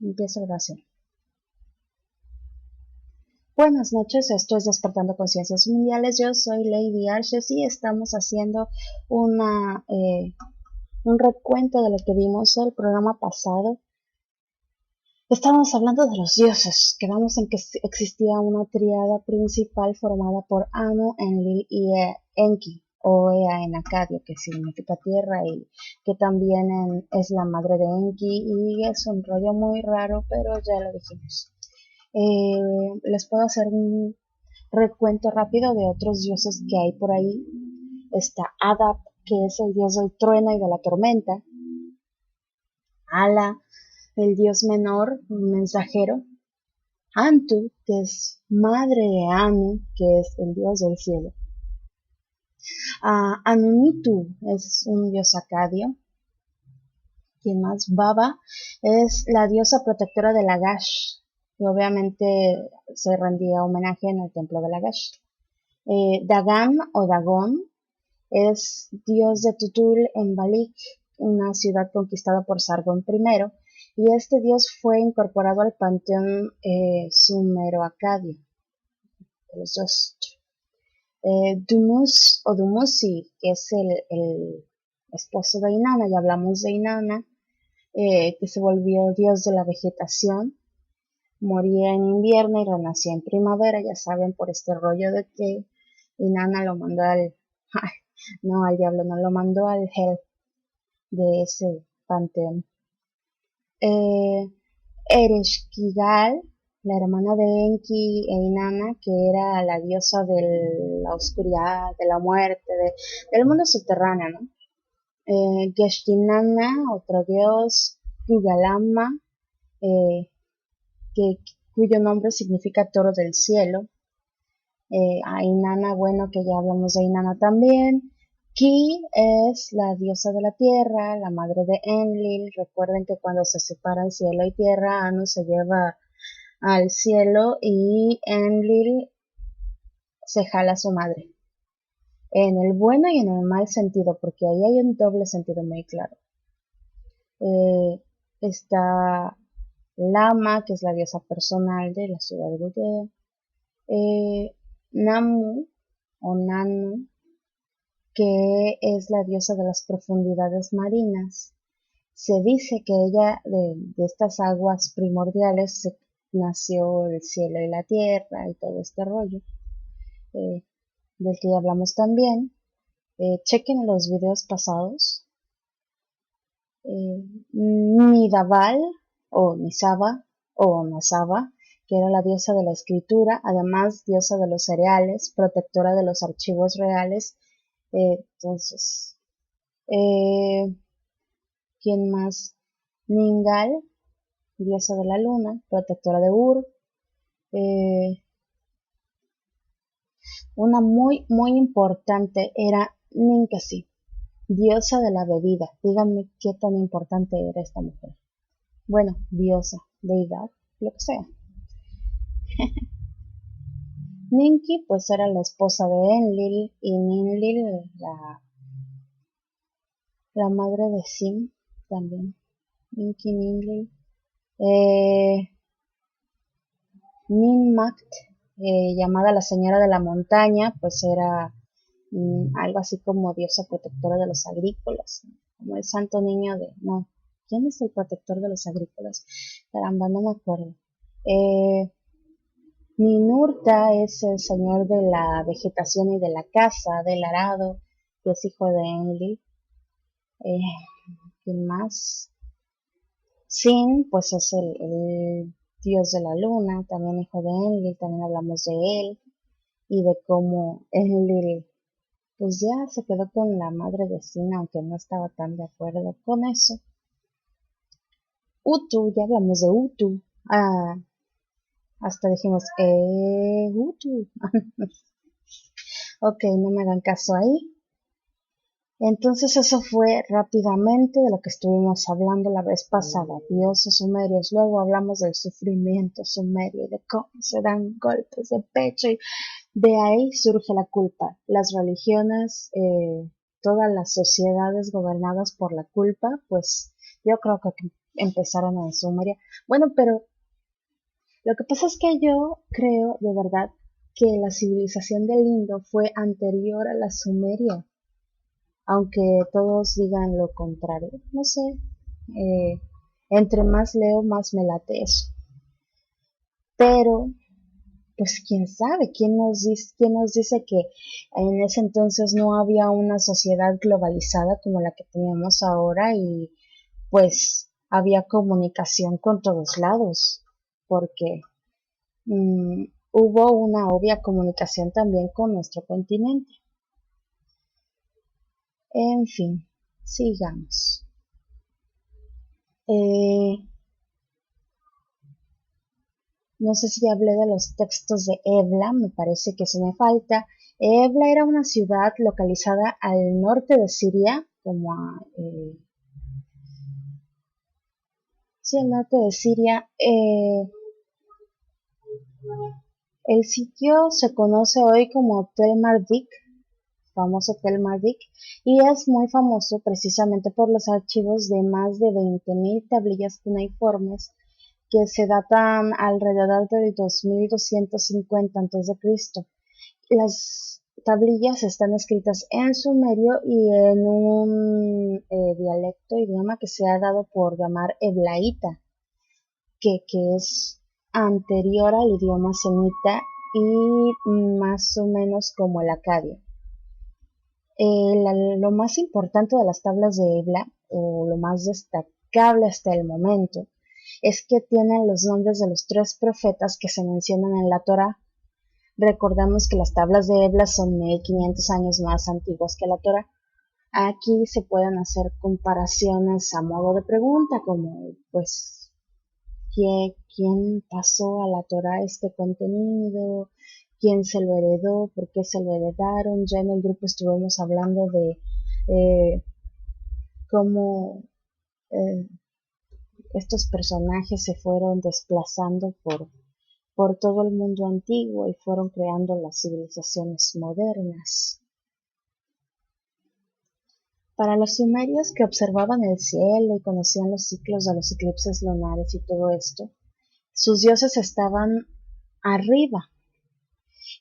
Empieza la oración. Buenas noches, esto es Despertando Conciencias Mundiales. Yo soy Lady Arches y estamos haciendo un recuento de lo que vimos el programa pasado. Estábamos hablando de los dioses. Quedamos en que existía una tríada principal formada por Anu, Enlil y Enki, o Ea en acadio, que significa tierra y que también es la madre de Enki, y es un rollo muy raro, pero ya lo dijimos. Les puedo hacer un recuento rápido de otros dioses que hay por ahí. Está Adap, que es el dios del trueno y de la tormenta. Ala, el dios menor, mensajero. Antu, que es madre de Anu, que es el dios del cielo. Anunitu es un dios acadio. ¿Quién más? Baba es la diosa protectora de Lagash, y obviamente se rendía homenaje en el templo de Lagash. Dagan o Dagón es dios de Tutul en Balik, una ciudad conquistada por Sargón I, y este dios fue incorporado al panteón sumero-acadio de los dos. Dumus o Dumuzi, que es el esposo de Inanna, ya hablamos de Inanna, que se volvió dios de la vegetación, moría en invierno y renacía en primavera, ya saben, por este rollo de que Inanna lo mandó al diablo, no lo mandó al hell de ese panteón. Ereshkigal, la hermana de Enki e Inanna, que era la diosa de la oscuridad, de la muerte, del mundo subterráneo, ¿no? Geshtinanna, otro dios. Yugalama, cuyo nombre significa toro del cielo. A Inanna, bueno, que ya hablamos de Inanna también. Ki es la diosa de la tierra, la madre de Enlil. Recuerden que cuando se separan cielo y tierra, Anu se lleva al cielo y Enlil se jala a su madre. En el bueno y en el mal sentido, porque ahí hay un doble sentido muy claro. Está Lama, que es la diosa personal de la ciudad de Gudea. Namu o Nanu, que es la diosa de las profundidades marinas. Se dice que ella, de estas aguas primordiales, nació el cielo y la tierra y todo este rollo, del que ya hablamos también. Chequen los videos pasados. Nidaval o Nisaba o Nasaba, que era la diosa de la escritura, además diosa de los cereales, protectora de los archivos reales. Entonces, ¿quién más? Ningal, diosa de la luna, protectora de Ur. Una muy, muy importante era Ninkasi, diosa de la bebida. Díganme qué tan importante era esta mujer. Bueno, diosa, deidad, lo que sea. Ninki pues era la esposa de Enlil y Ninlil la madre de Sim también. Ninki, Ninlil. Ninmakt, llamada la señora de la montaña, pues era algo así como diosa protectora de los agrícolas, como el santo niño de... No, ¿quién es el protector de los agrícolas? Caramba, no me acuerdo. Ninurta es el señor de la vegetación y de la caza, del arado, que es hijo de Enlil. ¿Quién más? Sin, pues es el dios de la luna, también hijo de Enlil, también hablamos de él y de cómo Enlil pues ya se quedó con la madre de Sin, aunque no estaba tan de acuerdo con eso. Utu, ya hablamos de Utu. Hasta dijimos, Utu. Ok, no me hagan caso ahí. Entonces eso fue rápidamente de lo que estuvimos hablando la vez pasada, dioses sumerios. Luego hablamos del sufrimiento sumerio y de cómo se dan golpes de pecho y de ahí surge la culpa. Las religiones, todas las sociedades gobernadas por la culpa, pues yo creo que empezaron en Sumeria. Bueno, pero lo que pasa es que yo creo de verdad que la civilización del Indo fue anterior a la Sumeria, aunque todos digan lo contrario. No sé, eh, entre más leo, más me late eso. Pero, pues quién sabe, quién nos dice que en ese entonces no había una sociedad globalizada como la que tenemos ahora y pues había comunicación con todos lados, porque hubo una obvia comunicación también con nuestro continente. En fin, sigamos. Eh, no sé si hablé de los textos de Ebla, me parece que eso me falta. Ebla era una ciudad localizada al norte de Siria, sí, al norte de Siria. El sitio se conoce hoy como Tel Mardik, famoso Tel Mardik, y es muy famoso precisamente por los archivos de más de 20.000 tablillas cuneiformes que se datan alrededor del 2250 a.C. Las tablillas están escritas en sumerio y en un idioma que se ha dado por llamar heblaíta, que es anterior al idioma semita y más o menos como el acadio. Lo más importante de las tablas de Ebla, o lo más destacable hasta el momento, es que tienen los nombres de los tres profetas que se mencionan en la Torá. Recordamos que las tablas de Ebla son 1500 años más antiguas que la Torá. Aquí se pueden hacer comparaciones a modo de pregunta, como pues quién pasó a la Torá este contenido, quién se lo heredó, por qué se lo heredaron. Ya en el grupo estuvimos hablando de cómo eh, estos personajes se fueron desplazando por todo el mundo antiguo y fueron creando las civilizaciones modernas. Para los sumerios que observaban el cielo y conocían los ciclos de los eclipses lunares y todo esto, sus dioses estaban arriba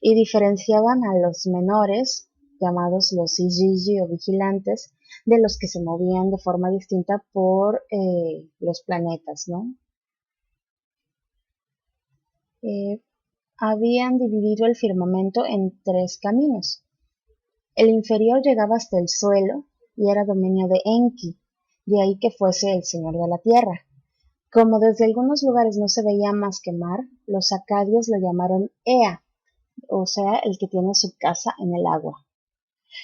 y diferenciaban a los menores, llamados los Igigi o vigilantes, de los que se movían de forma distinta por los planetas, ¿no? Habían dividido el firmamento en tres caminos. El inferior llegaba hasta el suelo y era dominio de Enki, de ahí que fuese el señor de la tierra. Como desde algunos lugares no se veía más que mar, los acadios lo llamaron Ea, o sea, el que tiene su casa en el agua.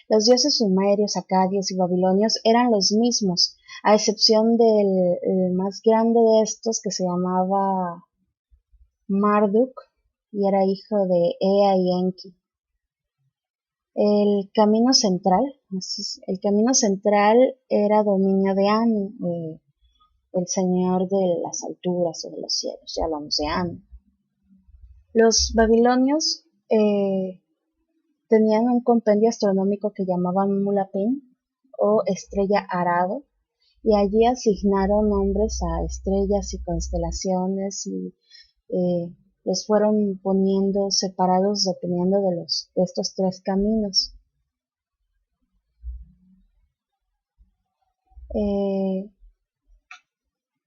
Los dioses sumerios, acadios y babilonios eran los mismos, a excepción del más grande de estos que se llamaba Marduk y era hijo de Ea y Enki. El camino central era dominio de Anu, el señor de las alturas o de los cielos, ya hablamos de Anu. Los babilonios tenían un compendio astronómico que llamaban Mulapin o estrella arado, y allí asignaron nombres a estrellas y constelaciones y los fueron poniendo separados dependiendo de estos tres caminos.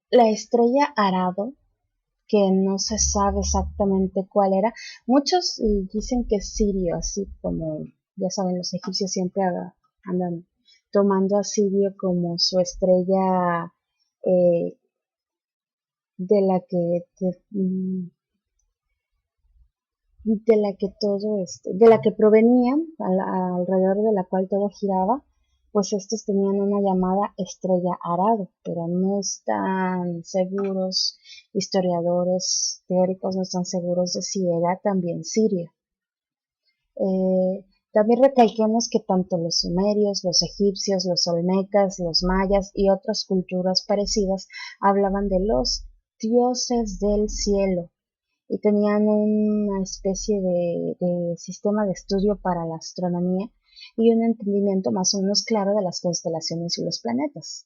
La estrella arado, que no se sabe exactamente cuál era, muchos dicen que es Sirio, así como ya saben, los egipcios siempre andan tomando a Sirio como su estrella eh, de la que de la que de la que provenían, alrededor de la cual todo giraba, pues estos tenían una llamada estrella arado, pero no están seguros, historiadores teóricos no están seguros de si era también Siria. También recalquemos que tanto los sumerios, los egipcios, los olmecas, los mayas y otras culturas parecidas hablaban de los dioses del cielo, y tenían una especie de sistema de estudio para la astronomía y un entendimiento más o menos claro de las constelaciones y los planetas.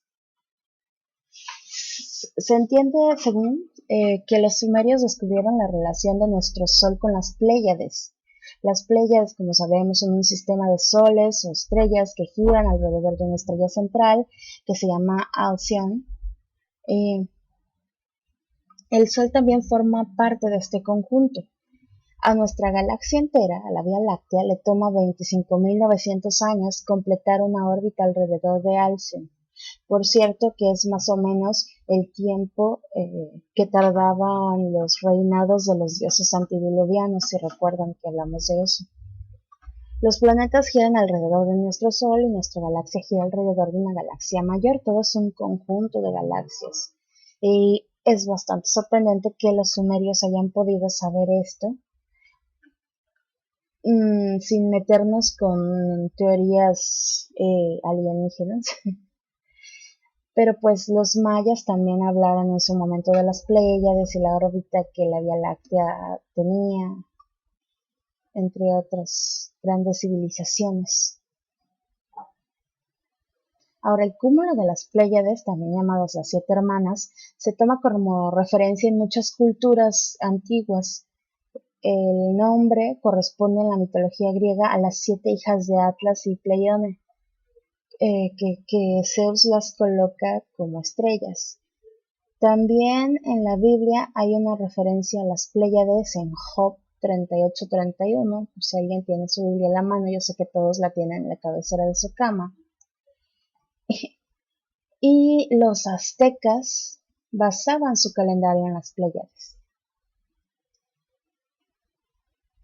se entiende, según, que los sumerios descubrieron la relación de nuestro Sol con las Pléyades. Las Pléyades, como sabemos, son un sistema de soles o estrellas que giran alrededor de una estrella central que se llama Alcyon. El Sol también forma parte de este conjunto. A nuestra galaxia entera, a la Vía Láctea, le toma 25.900 años completar una órbita alrededor de Alcyon. Por cierto, que es más o menos el tiempo que tardaban los reinados de los dioses antediluvianos, si recuerdan que hablamos de eso. Los planetas giran alrededor de nuestro Sol y nuestra galaxia gira alrededor de una galaxia mayor. Todo es un conjunto de galaxias. Y es bastante sorprendente que los sumerios hayan podido saber esto sin meternos con teorías alienígenas. Pero pues los mayas también hablaron en su momento de las Pléyades y la órbita que la Vía Láctea tenía, entre otras grandes civilizaciones. Ahora, el cúmulo de las Pléyades, también llamadas las Siete Hermanas, se toma como referencia en muchas culturas antiguas. El nombre corresponde en la mitología griega a las 7 hijas de Atlas y Pleione, que Zeus las coloca como estrellas. También en la Biblia hay una referencia a las Pléyades en Job 38-31, por si alguien tiene su Biblia en la mano, yo sé que todos la tienen en la cabecera de su cama. Y los aztecas basaban su calendario en las Pléyades.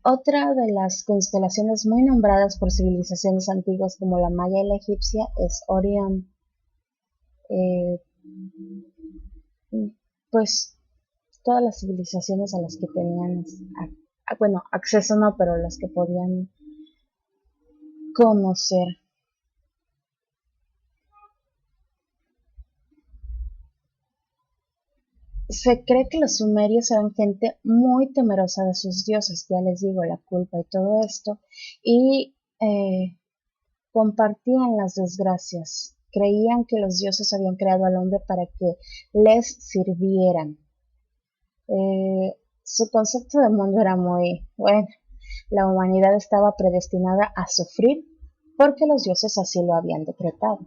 Otra de las constelaciones muy nombradas por civilizaciones antiguas como la maya y la egipcia es Orión. Pues todas las civilizaciones a las que tenían, acceso no, pero las que podían conocer. Se cree que los sumerios eran gente muy temerosa de sus dioses, ya les digo, la culpa y todo esto, y compartían las desgracias. Creían que los dioses habían creado al hombre para que les sirvieran. Su concepto de mundo era muy bueno. La humanidad estaba predestinada a sufrir porque los dioses así lo habían decretado.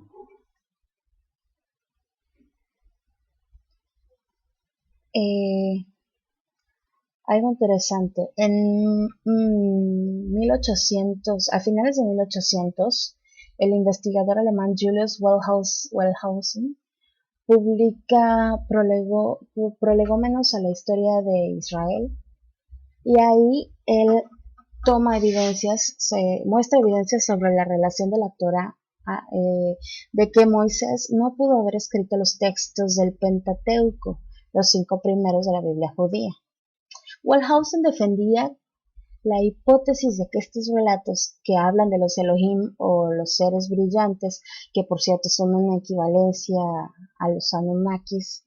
Algo interesante, en 1800, a finales de 1800, el investigador alemán Julius Wellhausen publica prolegómenos a la historia de Israel, y ahí él muestra evidencias sobre la relación de la Torá, de que Moisés no pudo haber escrito los textos del Pentateuco, los 5 primeros de la Biblia judía. Wellhausen defendía la hipótesis de que estos relatos que hablan de los Elohim o los seres brillantes, que por cierto son una equivalencia a los Anunnakis,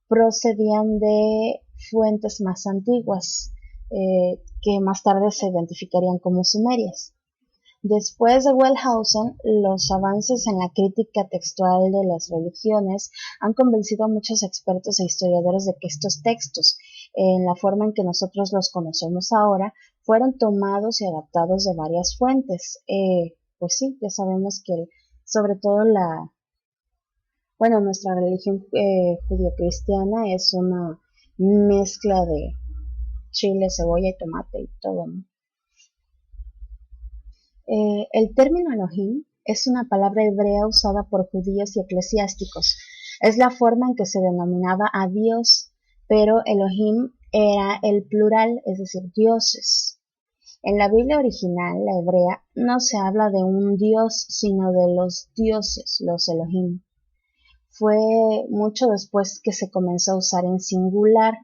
procedían de fuentes más antiguas, que más tarde se identificarían como sumerias. Después de Wellhausen, los avances en la crítica textual de las religiones han convencido a muchos expertos e historiadores de que estos textos, en la forma en que nosotros los conocemos ahora, fueron tomados y adaptados de varias fuentes. Pues sí, ya sabemos que sobre todo nuestra religión judio-cristiana es una mezcla de chile, cebolla y tomate y todo, ¿no? El término Elohim es una palabra hebrea usada por judíos y eclesiásticos. Es la forma en que se denominaba a Dios, pero Elohim era el plural, es decir, dioses. En la Biblia original, la hebrea, no se habla de un dios, sino de los dioses, los Elohim. Fue mucho después que se comenzó a usar en singular,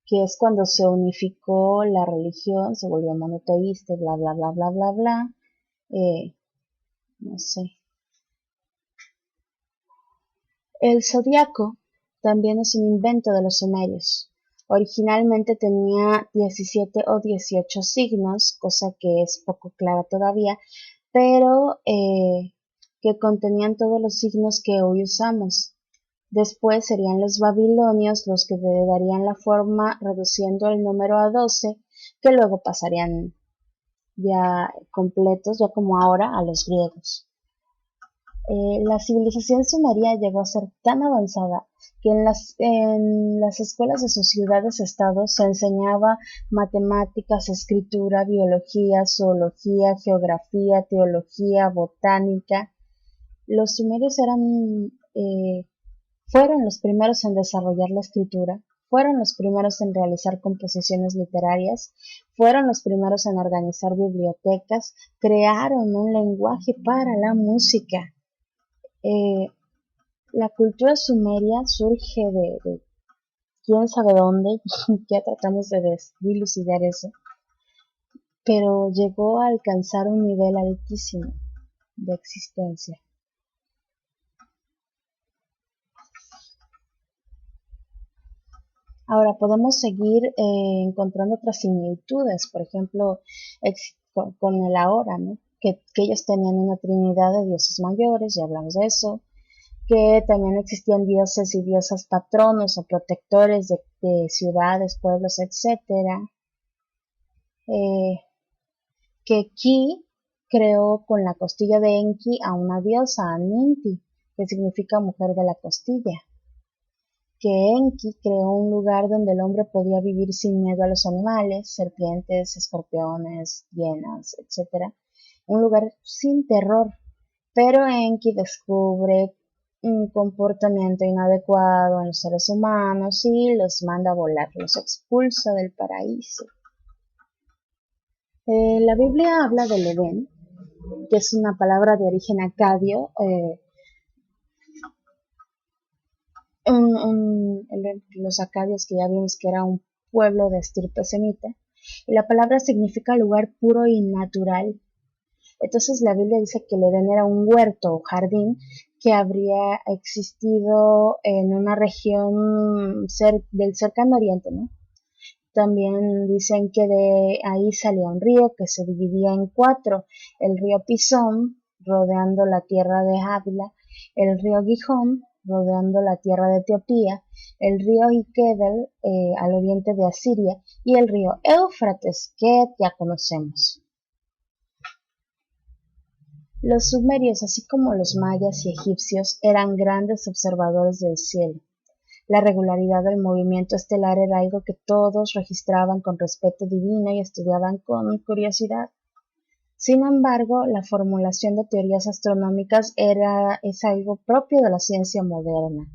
que es cuando se unificó la religión, se volvió monoteísta, bla, bla, bla, bla, bla, bla. No sé. El zodiaco también es un invento de los sumerios. Originalmente tenía 17 o 18 signos, cosa que es poco clara todavía, pero que contenían todos los signos que hoy usamos. Después serían los babilonios los que le darían la forma reduciendo el número a 12, que luego pasarían ya completos, ya como ahora, a los griegos. La civilización sumeria llegó a ser tan avanzada que en las escuelas de sus ciudades-estados se enseñaba matemáticas, escritura, biología, zoología, geografía, teología, botánica. Los sumerios fueron los primeros en desarrollar la escritura, fueron los primeros en realizar composiciones literarias, fueron los primeros en organizar bibliotecas, crearon un lenguaje para la música. Eh, la cultura sumeria surge de quién sabe dónde, ya tratamos de dilucidar eso, pero llegó a alcanzar un nivel altísimo de existencia. Ahora podemos seguir encontrando otras similitudes, por ejemplo, con el ahora, ¿no? Que ellos tenían una trinidad de dioses mayores, ya hablamos de eso, que también existían dioses y diosas patronos o protectores de ciudades, pueblos, etcétera. Que Ki creó con la costilla de Enki a una diosa, a Ninti, que significa mujer de la costilla. Que Enki creó un lugar donde el hombre podía vivir sin miedo a los animales, serpientes, escorpiones, hienas, etcétera. Un lugar sin terror. Pero Enki descubre un comportamiento inadecuado en los seres humanos y los manda a volar, los expulsa del paraíso. La Biblia habla del Edén, que es una palabra de origen acadio, los acadios que ya vimos que era un pueblo de estirpe semita, y la palabra significa lugar puro y natural. Entonces la Biblia dice que el Edén era un huerto o jardín que habría existido en una región del cercano oriente, ¿no? También dicen que de ahí salía un río que se dividía en cuatro: el río Pisón, rodeando la tierra de Ávila; el río Gijón, rodeando la tierra de Etiopía; el río Iquedel, al oriente de Asiria; y el río Éufrates, que ya conocemos. Los sumerios, así como los mayas y egipcios, eran grandes observadores del cielo. La regularidad del movimiento estelar era algo que todos registraban con respeto divino y estudiaban con curiosidad. Sin embargo, la formulación de teorías astronómicas es algo propio de la ciencia moderna.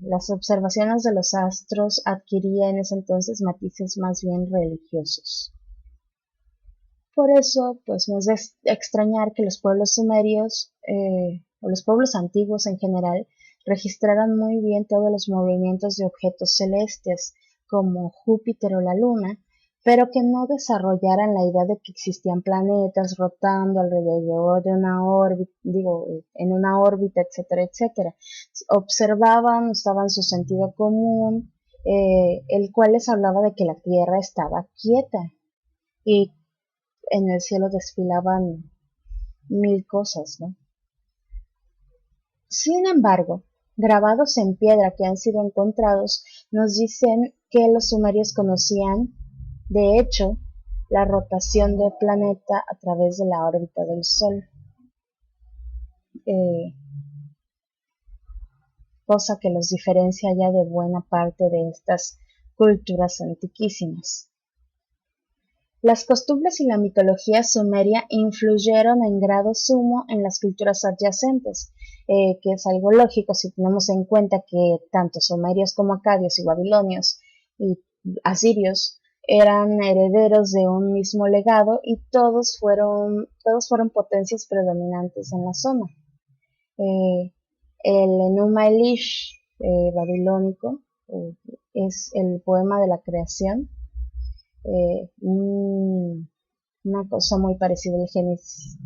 Las observaciones de los astros adquirían en ese entonces matices más bien religiosos. Por eso, pues no es de extrañar que los pueblos sumerios, o los pueblos antiguos en general, registraran muy bien todos los movimientos de objetos celestes, como Júpiter o la Luna, pero que no desarrollaran la idea de que existían planetas rotando alrededor de una órbita, en una órbita, etcétera, etcétera. Observaban, usaban su sentido común, el cual les hablaba de que la Tierra estaba quieta y en el cielo desfilaban mil cosas, ¿no? Sin embargo, grabados en piedra que han sido encontrados nos dicen que los sumerios conocían, de hecho, la rotación del planeta a través de la órbita del Sol, eh, cosa que los diferencia ya de buena parte de estas culturas antiquísimas. Las costumbres y la mitología sumeria influyeron en grado sumo en las culturas adyacentes, que es algo lógico si tenemos en cuenta que tanto sumerios como acadios y babilonios y asirios eran herederos de un mismo legado y todos fueron potencias predominantes en la zona. El Enuma Elish babilónico es el poema de la creación, una cosa muy parecida al Génesis.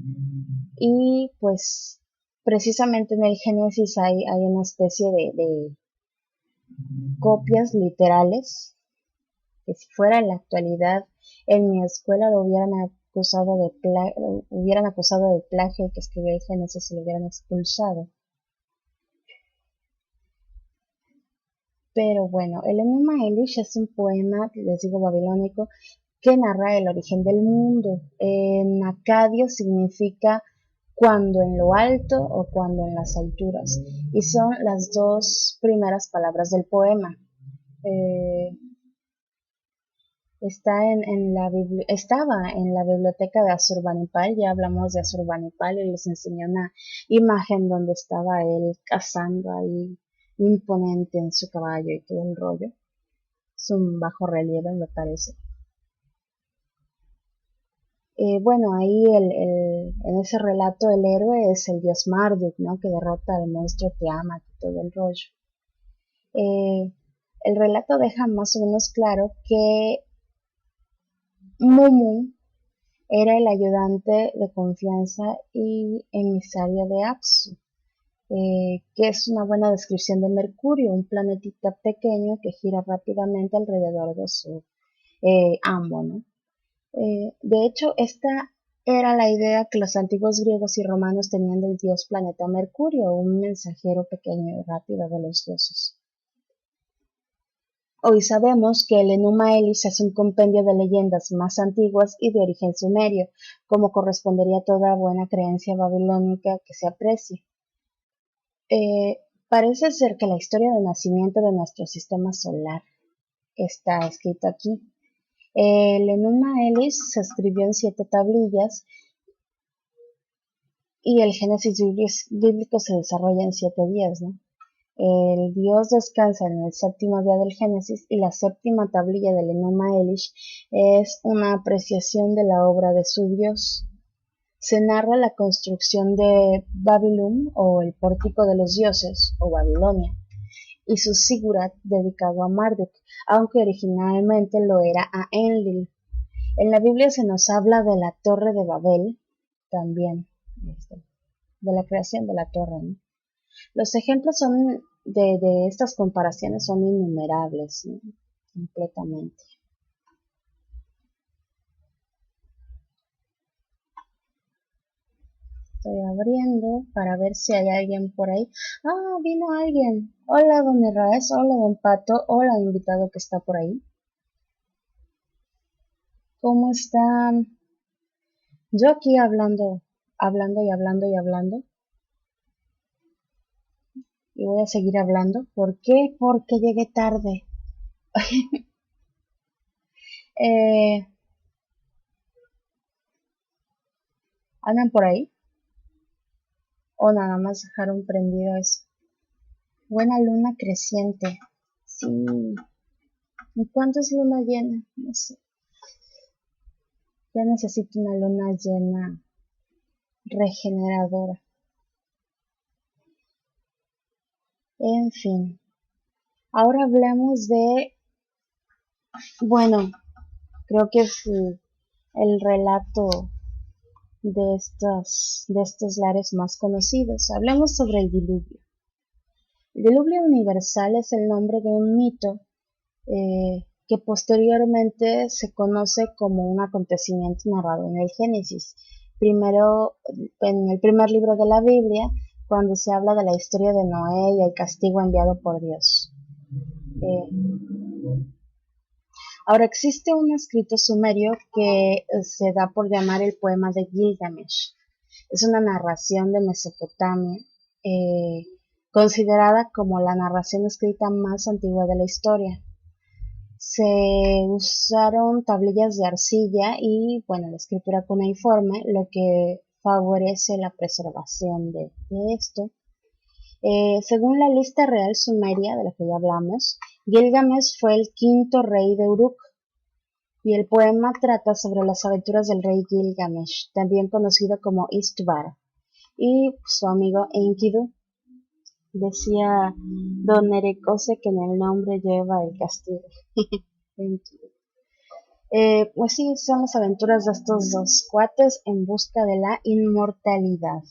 Y pues precisamente en el Génesis hay una especie de copias literales que si fuera en la actualidad en mi escuela lo hubieran acusado de plagio, que escribió el Génesis y lo hubieran expulsado. Pero bueno, el Enuma Elish es un poema, les digo, babilónico, que narra el origen del mundo. En acadio significa cuando en lo alto o cuando en las alturas. Y son las dos primeras palabras del poema. Eh, estaba en la biblioteca de Asurbanipal, ya hablamos de Asurbanipal y les enseñé una imagen donde estaba él cazando ahí imponente en su caballo y todo el rollo. Es un bajo relieve, me parece. Bueno, ahí en ese relato el héroe es el dios Marduk, ¿no? Que derrota al monstruo Tiamat y todo el rollo. Eh, el relato deja más o menos claro que Mumu era el ayudante de confianza y emisario de Apsu, que es una buena descripción de Mercurio, un planetita pequeño que gira rápidamente alrededor de su amo, ¿no? De hecho, esta era la idea que los antiguos griegos y romanos tenían del dios planeta Mercurio, un mensajero pequeño y rápido de los dioses. Hoy sabemos que el Enuma Elish es un compendio de leyendas más antiguas y de origen sumerio, como correspondería a toda buena creencia babilónica que se aprecie. Parece ser que la historia del nacimiento de nuestro sistema solar está escrito aquí. El Enuma Elish se escribió en 7 tablillas y el Génesis bíblico se desarrolla en 7 días, ¿no? El dios descansa en el séptimo día del Génesis y la séptima tablilla del Enuma Elish es una apreciación de la obra de su dios. Se narra la construcción de Babilum o el pórtico de los dioses o Babilonia y su sigurat dedicado a Marduk, aunque originalmente lo era a Enlil. En la Biblia se nos habla de la Torre de Babel, también, de la creación de la torre, ¿no? Los ejemplos son de estas comparaciones son innumerables, ¿no? Completamente. Estoy abriendo para ver si hay alguien por ahí. Ah, vino alguien. Hola, don Herráez. Hola, don Pato. Hola, invitado que está por ahí. ¿Cómo están? Yo aquí hablando, hablando y hablando y hablando. Y voy a seguir hablando. ¿Por qué? Porque llegué tarde. eh, ¿Andan por ahí? O nada más dejaron prendido eso. Buena luna creciente. Sí. ¿Y cuánto es luna llena? No sé. Ya necesito una luna llena regeneradora. En fin. Ahora hablemos de, bueno, creo que es el relato de estos lares más conocidos. Hablemos sobre el diluvio. El diluvio universal es el nombre de un mito que posteriormente se conoce como un acontecimiento narrado en el Génesis. Primero, en el primer libro de la Biblia, cuando se habla de la historia de Noé y el castigo enviado por Dios. Ahora existe un escrito sumerio que se da por llamar el poema de Gilgamesh. Es una narración de Mesopotamia, eh, considerada como la narración escrita más antigua de la historia. Se usaron tablillas de arcilla y, bueno, la escritura cuneiforme, lo que favorece la preservación de esto. Según la lista real sumeria de la que ya hablamos, Gilgamesh fue el quinto rey de Uruk y el poema trata sobre las aventuras del rey Gilgamesh, también conocido como Istvar, y su amigo Enkidu. Decía don Erecose que en el nombre lleva el castigo. Pues sí, son las aventuras de estos dos cuates en busca de la inmortalidad.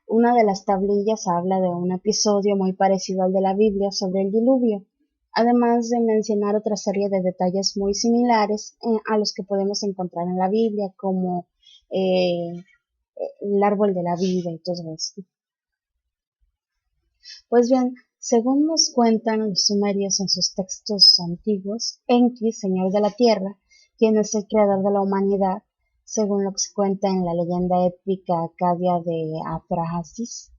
Una de las tablillas habla de un episodio muy parecido al de la Biblia sobre el diluvio, además de mencionar otra serie de detalles muy similares a los que podemos encontrar en la Biblia, como el árbol de la vida y todo esto. Pues bien, Según nos cuentan los sumerios en sus textos antiguos, Enki, señor de la tierra, quien es el creador de la humanidad, según lo que se cuenta en la leyenda épica acadia de Atrahasis,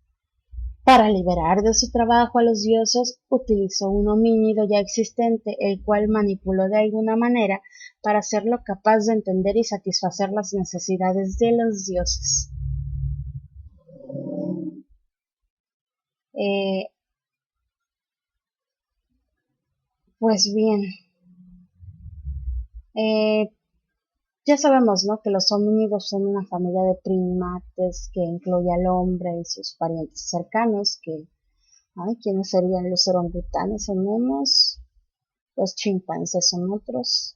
para liberar de su trabajo a los dioses, utilizó un homínido ya existente, el cual manipuló de alguna manera para hacerlo capaz de entender y satisfacer las necesidades de los dioses. Eh, pues bien, eh, ya sabemos, ¿no?, que los homínidos son una familia de primates que incluye al hombre y sus parientes cercanos, que, ay, ¿quiénes serían? Los orangutanes son unos, los chimpancés son otros,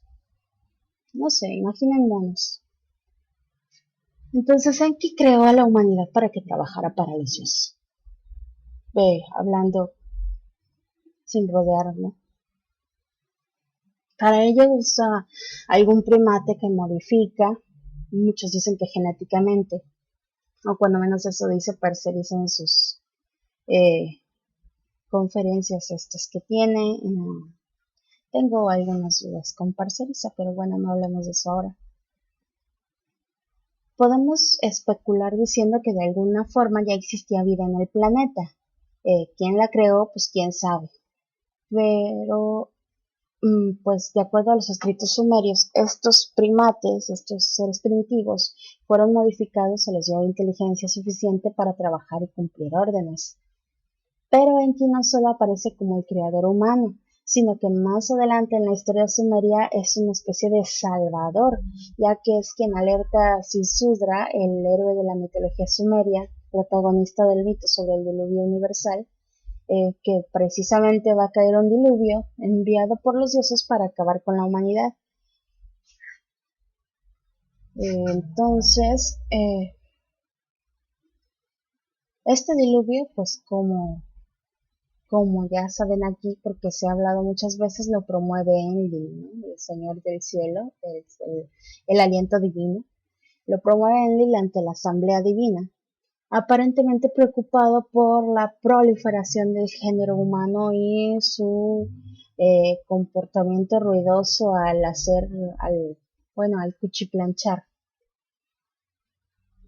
no sé, imaginen monos. Entonces Enki creó a la humanidad para que trabajara para los dioses. Ve, hablando sin rodear, ¿no? Para ello usa algún primate que modifica, muchos dicen que genéticamente, o cuando menos eso dice Parceris en sus eh, conferencias estas que tiene. Tengo algunas dudas con Parcerisa, pero bueno, no hablemos de eso ahora. Podemos especular diciendo que de alguna forma ya existía vida en el planeta. ¿Quién la creó? Pues quién sabe. Pero, pues de acuerdo a los escritos sumerios, estos primates, estos seres primitivos, fueron modificados, se les dio inteligencia suficiente para trabajar y cumplir órdenes. Pero Enki no solo aparece como el creador humano, sino que más adelante en la historia sumeria es una especie de salvador, ya que es quien alerta a Silsudra, el héroe de la mitología sumeria, protagonista del mito sobre el diluvio universal, que precisamente va a caer un diluvio enviado por los dioses para acabar con la humanidad. Entonces, este diluvio, pues como ya saben aquí, porque se ha hablado muchas veces, lo promueve Enlil, ¿no?, el Señor del Cielo, el aliento divino. Lo promueve Enlil ante la Asamblea Divina, aparentemente preocupado por la proliferación del género humano y su comportamiento ruidoso al cuchiplanchar.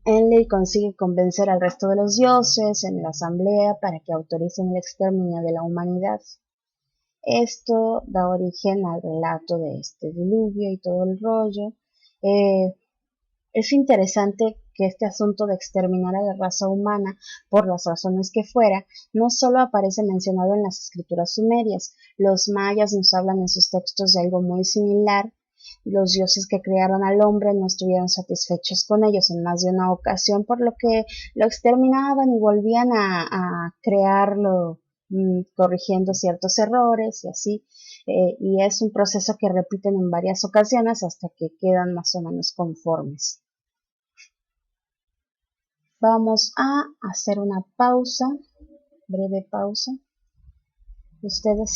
Enlil consigue convencer al resto de los dioses en la asamblea para que autoricen el exterminio de la humanidad. Esto da origen al relato de este diluvio y todo el rollo. Es interesante que este asunto de exterminar a la raza humana, por las razones que fuera, no solo aparece mencionado en las escrituras sumerias. Los mayas nos hablan en sus textos de algo muy similar. Los dioses que crearon al hombre no estuvieron satisfechos con ellos en más de una ocasión, por lo que lo exterminaban y volvían a crearlo, corrigiendo ciertos errores y así. Y es un proceso que repiten en varias ocasiones hasta que quedan más o menos conformes. Vamos a hacer una pausa, breve pausa. Ustedes